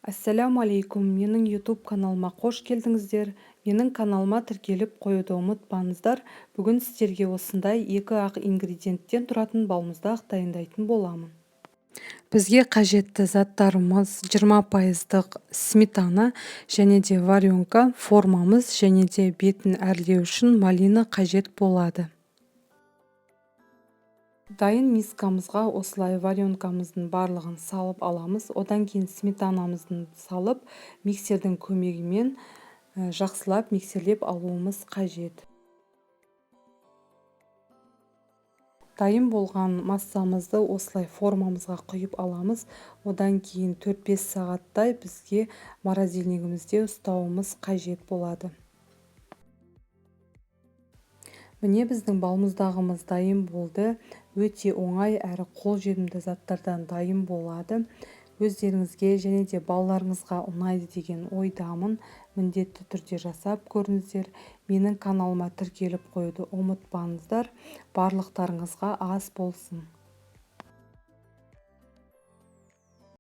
Ассаляму алейкум, менің YouTube каналыма қош келдіңіздер. Менің каналыма тіркеліп қоюды ұмытпаңыздар. Бүгін сіздерге осындай 2-ақ ингредиенттен тұратын балмұздақ дайындайтын боламын. Бізге қажетті заттарымыз 20%-ық сметана және де варенка, формамыз және де бетін әрлеу үшін малина қажет болады. Дайын мискамызға осылай варенкамыздың барлығын салып аламыз. Одан кейін сметанамыздың салып, миксердің көмегімен жақсылап миксерлеп алуымыз қажет. Дайын болған массамызды осылай формамызға құйып аламыз. Одан кейін 4-5 сағаттай бізге морозильнигімізде ұстауымыз қажет болады. Міне біздің балмұздағымыз дайын болды. Өте оңай әрі қолжетімді заттардан дайын болады. Өздеріңізге және де балаларыңызға ұнайды деген ойдамын. Міндетті түрде жасап көріңіздер. Менің каналыма тіркеліп қоюды ұмытпаңыздар. Барлықтарыңызға ас болсын.